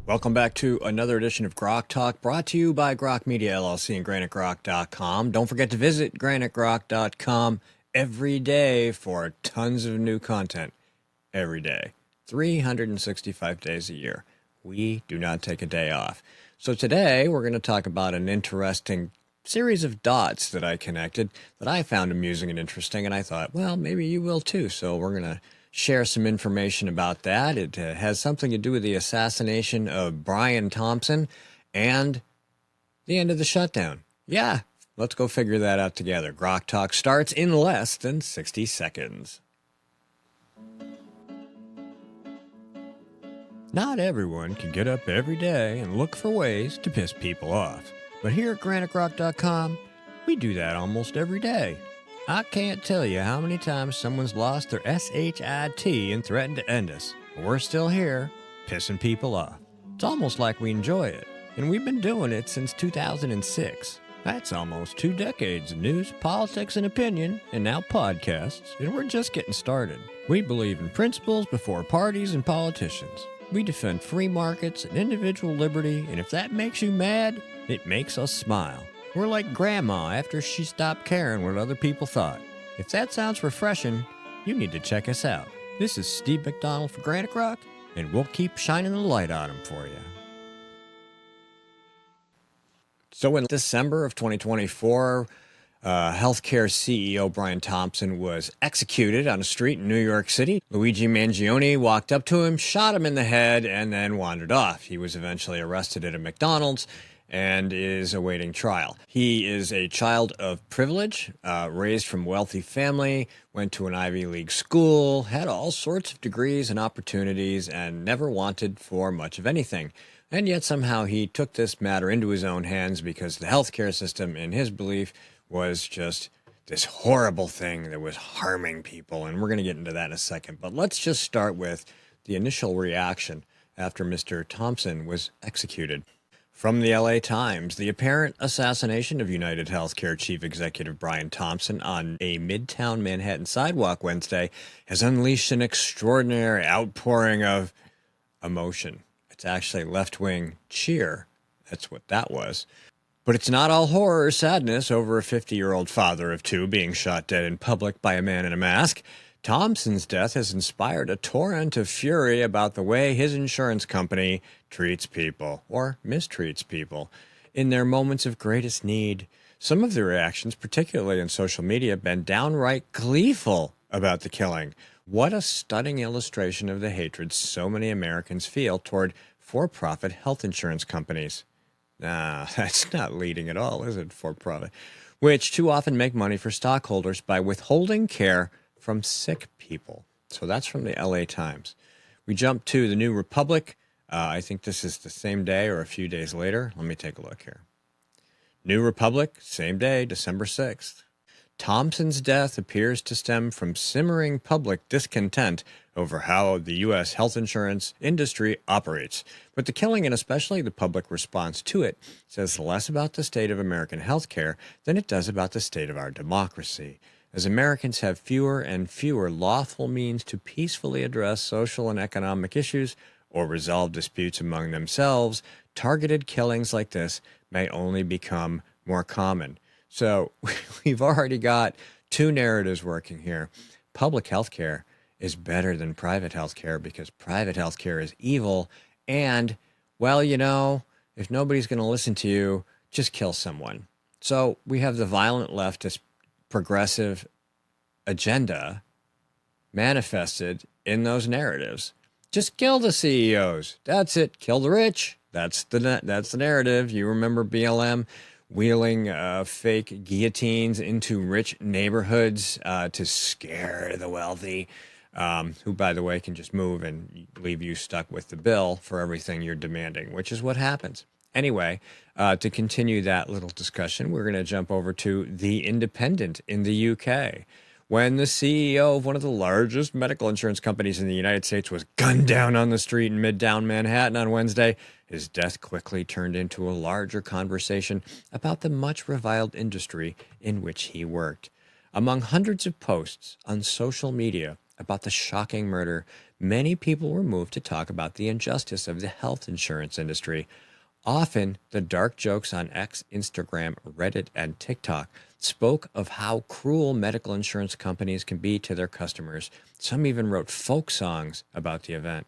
Welcome back to another edition of Grok Talk, brought to you by Grok Media LLC and GraniteGrok.com. Don't forget to visit GraniteGrok.com every day for tons of new content every day, 365 days a year. We do not take a day off. So today we're going to talk about an interesting series of dots that I connected that I found amusing and interesting, and I thought, well, maybe you will too. So we're going to share some information about that. It has something to do with the assassination of Brian Thompson and the end of the shutdown. Yeah, let's go figure that out together. Grok Talk starts in less than 60 seconds. Not everyone can get up every day and look for ways to piss people off. But here at GraniteGrok.com, we do that almost every day. I can't tell you how many times someone's lost their SHIT and threatened to end us. But we're still here, pissing people off. It's almost like we enjoy it. And we've been doing it since 2006. That's almost 2 decades of news, politics, and opinion, and now podcasts, and we're just getting started. We believe in principles before parties and politicians. We defend free markets and individual liberty, and if that makes you mad, it makes us smile. We're like Grandma after she stopped caring what other people thought. If that sounds refreshing, you need to check us out. This is Steve McDonald for Granite Grok, and we'll keep shining the light on them for you. So in December of 2024, healthcare CEO Brian Thompson was executed on a street in New York City. Luigi Mangione walked up to him, shot him in the head, and then wandered off. He was eventually arrested at a McDonald's and is awaiting trial. He is a child of privilege, raised from a wealthy family, went to an Ivy League school, had all sorts of degrees and opportunities, and never wanted for much of anything. And yet somehow he took this matter into his own hands because the healthcare system, in his belief, was just this horrible thing that was harming people. And we're going to get into that in a second. But let's just start with the initial reaction after Mr. Thompson was executed. From the LA Times, the apparent assassination of United Healthcare Chief Executive Brian Thompson on a Midtown Manhattan sidewalk Wednesday has unleashed an extraordinary outpouring of emotion. It's actually left-wing cheer. That's what that was. But it's not all horror or sadness over a 50-year-old father of 2 being shot dead in public by a man in a mask. Thompson's death has inspired a torrent of fury about the way his insurance company treats people, or mistreats people, in their moments of greatest need. Some of the reactions, particularly on social media, have been downright gleeful about the killing. What a stunning illustration of the hatred so many Americans feel toward for-profit health insurance companies. Nah, that's not leading at all, is it, for-profit? Which too often make money for stockholders by withholding care from sick people. So that's from the LA Times. We jump to the New Republic. I think this is the same day or a few days later. Let me take a look here. New Republic, same day, December 6th. Thompson's death appears to stem from simmering public discontent over how the U.S. health insurance industry operates. But the killing, and especially the public response to it, says less about the state of American healthcare than it does about the state of our democracy. As Americans have fewer and fewer lawful means to peacefully address social and economic issues or resolve disputes among themselves, targeted killings like this may only become more common. So we've already got 2 narratives working here. Public health care is better than private health care because private health care is evil. And, well, you know, if nobody's going to listen to you, just kill someone. So we have the violent leftist progressive agenda manifested in those narratives. Just kill the CEOs. That's it. Kill the rich. That's the narrative. You remember BLM wheeling fake guillotines into rich neighborhoods to scare the wealthy, who, by the way, can just move and leave you stuck with the bill for everything you're demanding, which is what happens. Anyway, to continue that little discussion, we're going to jump over to The Independent in the UK. When the CEO of one of the largest medical insurance companies in the United States was gunned down on the street in Midtown Manhattan on Wednesday, his death quickly turned into a larger conversation about the much reviled industry in which he worked. Among hundreds of posts on social media about the shocking murder, many people were moved to talk about the injustice of the health insurance industry. Often, the dark jokes on X, Instagram, Reddit, and TikTok spoke of how cruel medical insurance companies can be to their customers. Some even wrote folk songs about the event.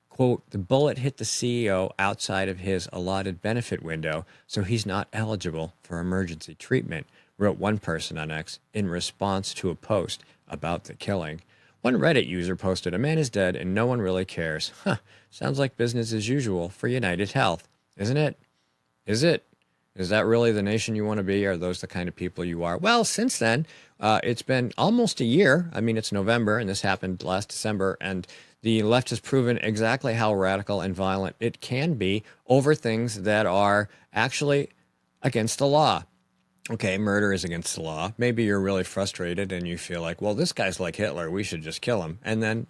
Quote, the bullet hit the CEO outside of his allotted benefit window, so he's not eligible for emergency treatment, wrote one person on X in response to a post about the killing. One Reddit user posted, a man is dead and no one really cares. Huh, sounds like business as usual for United Health, isn't it? Is it? Is that really the nation you want to be? Are those the kind of people you are? Well, since then, it's been almost a year. I mean, it's November, and this happened last December, and the left has proven exactly how radical and violent it can be over things that are actually against the law. Okay, murder is against the law. Maybe you're really frustrated and you feel like, well, this guy's like Hitler. We should just kill him. And then,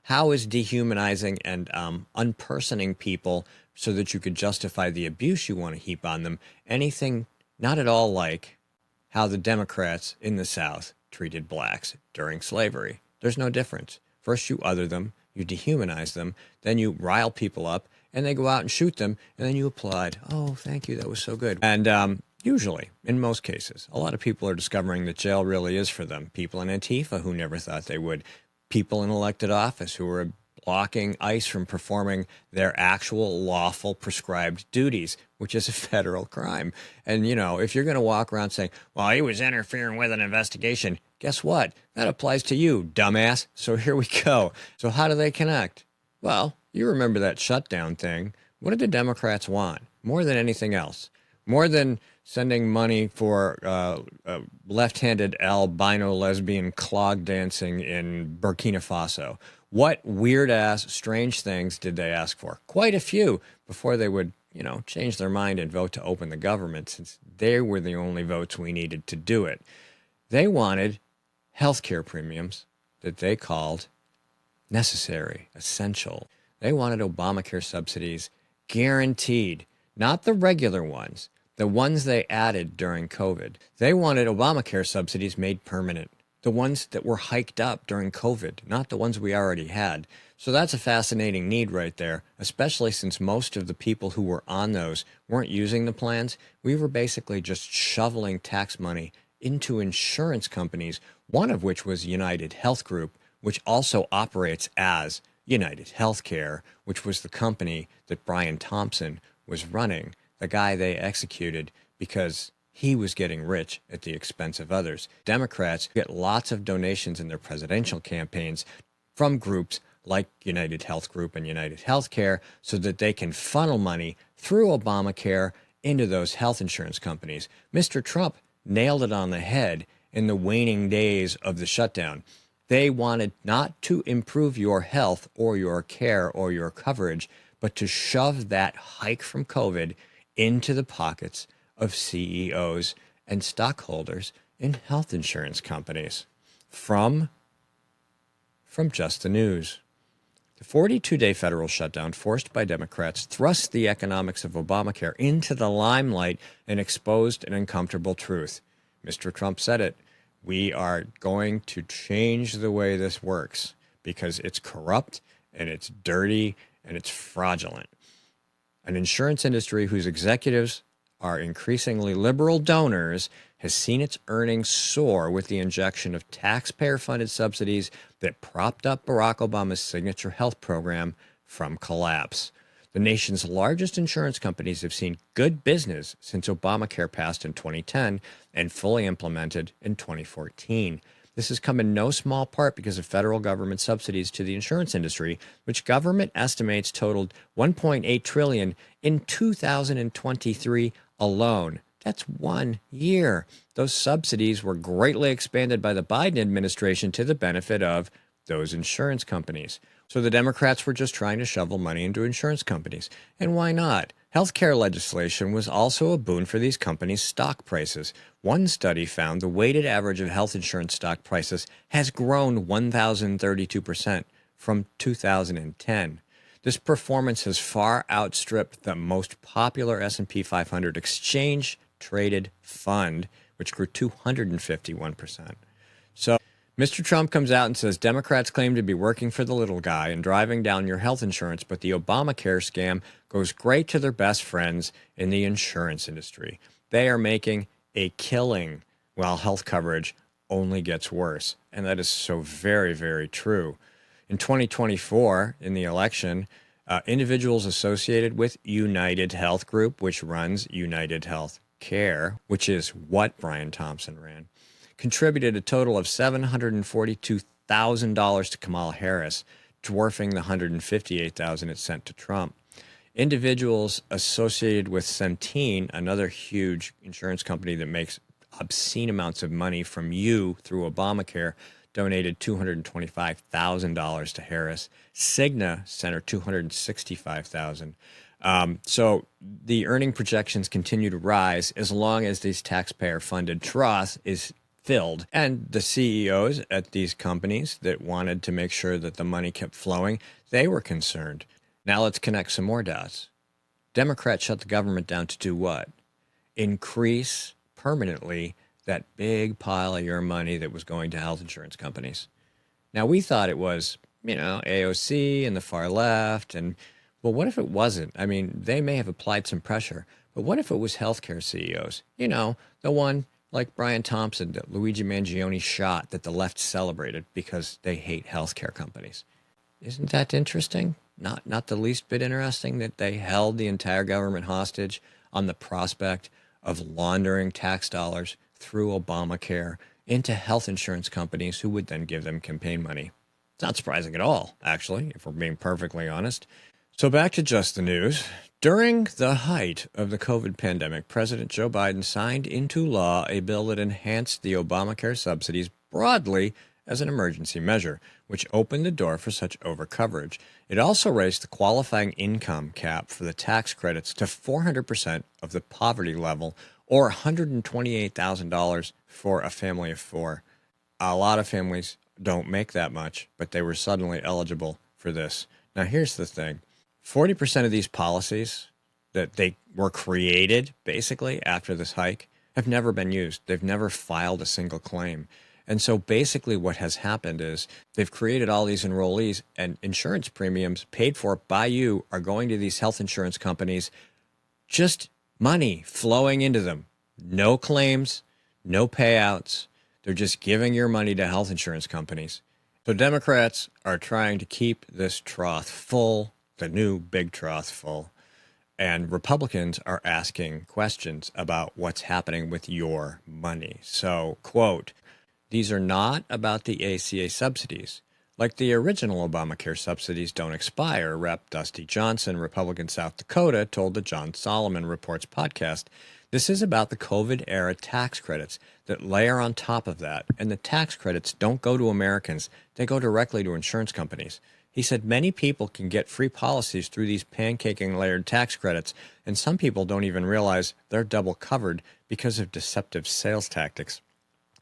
how is dehumanizing and unpersoning people so that you could justify the abuse you want to heap on them anything not at all like how the Democrats in the South treated blacks during slavery? There's no difference. First, you other them, you dehumanize them, then you rile people up, and they go out and shoot them, and then you applaud. Oh, thank you. That was so good. And usually, in most cases, a lot of people are discovering that jail really is for them. People in Antifa who never thought they would. People in elected office who are blocking ICE from performing their actual lawful prescribed duties, which is a federal crime. And, if you're going to walk around saying, well, he was interfering with an investigation, guess what? That applies to you, dumbass. So here we go. So how do they connect? Well, you remember that shutdown thing. What did the Democrats want? More than anything else. More than sending money for left-handed albino lesbian clog dancing in Burkina Faso. What weird-ass, strange things did they ask for? Quite a few before they would, change their mind and vote to open the government, since they were the only votes we needed to do it. They wanted health care premiums that they called necessary, essential. They wanted Obamacare subsidies guaranteed, not the regular ones, the ones they added during COVID. They wanted Obamacare subsidies made permanent, the ones that were hiked up during COVID, not the ones we already had. So that's a fascinating need right there, especially since most of the people who were on those weren't using the plans. We were basically just shoveling tax money into insurance companies, one of which was United Health Group, which also operates as United Healthcare, which was the company that Brian Thompson was running, the guy they executed because he was getting rich at the expense of others. Democrats get lots of donations in their presidential campaigns from groups like United Health Group and United Healthcare so that they can funnel money through Obamacare into those health insurance companies. Mr. Trump nailed it on the head in the waning days of the shutdown. They wanted not to improve your health or your care or your coverage, but to shove that hike from COVID into the pockets of CEOs and stockholders in health insurance companies. From Just the News. The 42-day federal shutdown forced by Democrats thrust the economics of Obamacare into the limelight and exposed an uncomfortable truth. Mr. Trump said it. We are going to change the way this works because it's corrupt and it's dirty and it's fraudulent. An insurance industry whose executives are increasingly liberal donors has seen its earnings soar with the injection of taxpayer-funded subsidies that propped up Barack Obama's signature health program from collapse. The nation's largest insurance companies have seen good business since Obamacare passed in 2010 and fully implemented in 2014. This has come in no small part because of federal government subsidies to the insurance industry, which government estimates totaled $1.8 trillion in 2023 alone. That's 1 year. Those subsidies were greatly expanded by the Biden administration to the benefit of those insurance companies. So the Democrats were just trying to shovel money into insurance companies. And why not? Healthcare legislation was also a boon for these companies' stock prices. One study found the weighted average of health insurance stock prices has grown 1,032% from 2010. This performance has far outstripped the most popular S&P 500 exchange-traded fund, which grew 251%. So Mr. Trump comes out and says Democrats claim to be working for the little guy and driving down your health insurance, but the Obamacare scam goes great to their best friends in the insurance industry. They are making a killing while health coverage only gets worse. And that is so very, very true. In 2024, in the election, individuals associated with United Health Group, which runs United Health Care, which is what Brian Thompson ran, contributed a total of $742,000 to Kamala Harris, dwarfing the $158,000 it sent to Trump. Individuals associated with Centene, another huge insurance company that makes obscene amounts of money from you through Obamacare, donated $225,000 to Harris. Cigna sent her $265,000. So the earning projections continue to rise as long as this taxpayer-funded trough is filled. And the CEOs at these companies that wanted to make sure that the money kept flowing, they were concerned. Now let's connect some more dots. Democrats shut the government down to do what? Increase permanently that big pile of your money that was going to health insurance companies. Now, we thought it was, AOC and the far left. And, well, what if it wasn't? I mean, they may have applied some pressure, but what if it was healthcare CEOs? The one like Brian Thompson that Luigi Mangione shot that the left celebrated because they hate healthcare companies. Isn't that interesting? Not the least bit interesting that they held the entire government hostage on the prospect of laundering tax dollars through Obamacare into health insurance companies who would then give them campaign money. It's not surprising at all, actually, if we're being perfectly honest. So back to just the news. During the height of the COVID pandemic, President Joe Biden signed into law a bill that enhanced the Obamacare subsidies broadly as an emergency measure, which opened the door for such overcoverage. It also raised the qualifying income cap for the tax credits to 400% of the poverty level, or $128,000 for a family of four. A lot of families don't make that much, but they were suddenly eligible for this. Now, here's the thing. 40% of these policies that they were created basically after this hike have never been used. They've never filed a single claim. And so basically what has happened is they've created all these enrollees, and insurance premiums paid for by you are going to these health insurance companies, just money flowing into them. No claims, no payouts. They're just giving your money to health insurance companies. So Democrats are trying to keep this trough full, the new big trough full, and Republicans are asking questions about what's happening with your money. So, quote, these are not about the ACA subsidies. Like the original Obamacare subsidies don't expire, Rep. Dusty Johnson, Republican South Dakota, told the John Solomon Reports podcast. This is about the COVID-era tax credits that layer on top of that, and the tax credits don't go to Americans. They go directly to insurance companies. He said many people can get free policies through these pancaking layered tax credits, and some people don't even realize they're double covered because of deceptive sales tactics.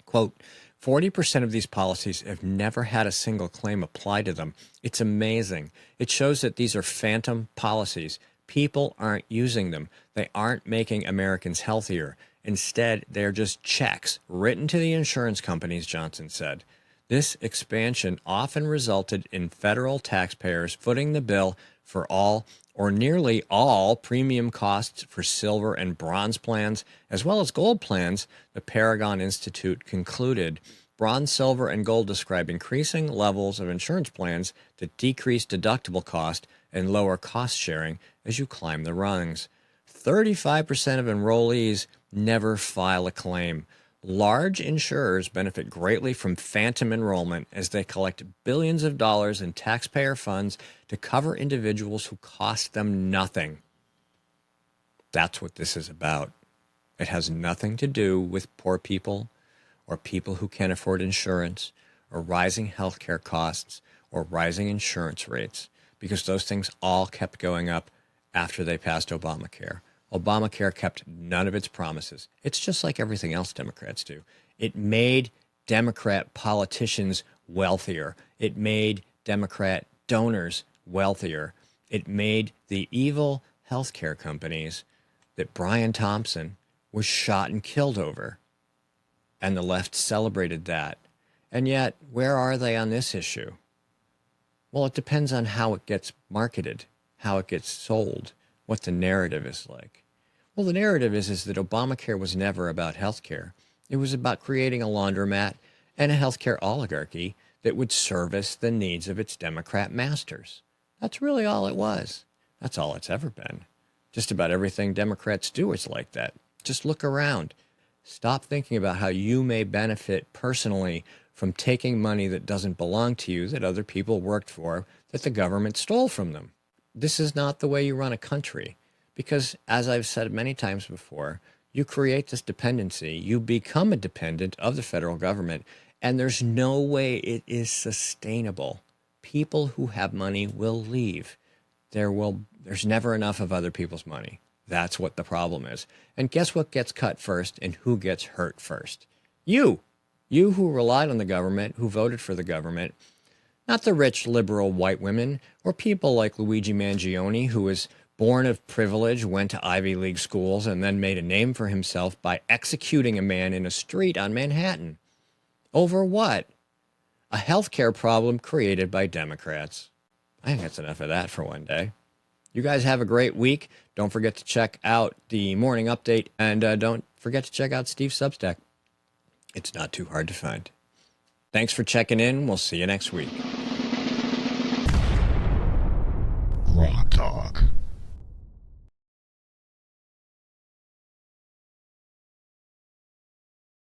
Quote, 40% of these policies have never had a single claim applied to them. It's amazing. It shows that these are phantom policies. People aren't using them. They aren't making Americans healthier. Instead, they're just checks written to the insurance companies, Johnson said. This expansion often resulted in federal taxpayers footing the bill for all or nearly all premium costs for silver and bronze plans, as well as gold plans, the Paragon Institute concluded. Bronze, silver, and gold describe increasing levels of insurance plans that decrease deductible cost and lower cost sharing as you climb the rungs. 35% of enrollees never file a claim. Large insurers benefit greatly from phantom enrollment as they collect billions of dollars in taxpayer funds to cover individuals who cost them nothing. That's what this is about. It has nothing to do with poor people or people who can't afford insurance or rising healthcare costs or rising insurance rates, because those things all kept going up after they passed Obamacare. Obamacare kept none of its promises. It's just like everything else Democrats do. It made Democrat politicians wealthier. It made Democrat donors wealthier. It made the evil healthcare companies that Brian Thompson was shot and killed over. And the left celebrated that. And yet, where are they on this issue? Well, it depends on how it gets marketed, how it gets sold, what the narrative is like. Well, the narrative is that Obamacare was never about health care. It was about creating a laundromat and a healthcare oligarchy that would service the needs of its Democrat masters. That's really all it was. That's all it's ever been. Just about everything Democrats do is like that. Just look around. Stop thinking about how you may benefit personally from taking money that doesn't belong to you, that other people worked for, that the government stole from them. This is not the way you run a country. Because, as I've said many times before, you create this dependency, you become a dependent of the federal government, and there's no way it is sustainable. People who have money will leave. There's never enough of other people's money. That's what the problem is. And guess what gets cut first and who gets hurt first? You. You who relied on the government, who voted for the government. Not the rich, liberal white women or people like Luigi Mangione, who was born of privilege, went to Ivy League schools, and then made a name for himself by executing a man in a street on Manhattan. Over what? A healthcare problem created by Democrats. I think that's enough of that for one day. You guys have a great week. Don't forget to check out the morning update, and don't forget to check out Steve's Substack. It's not too hard to find. Thanks for checking in. We'll see you next week. GrokTALK.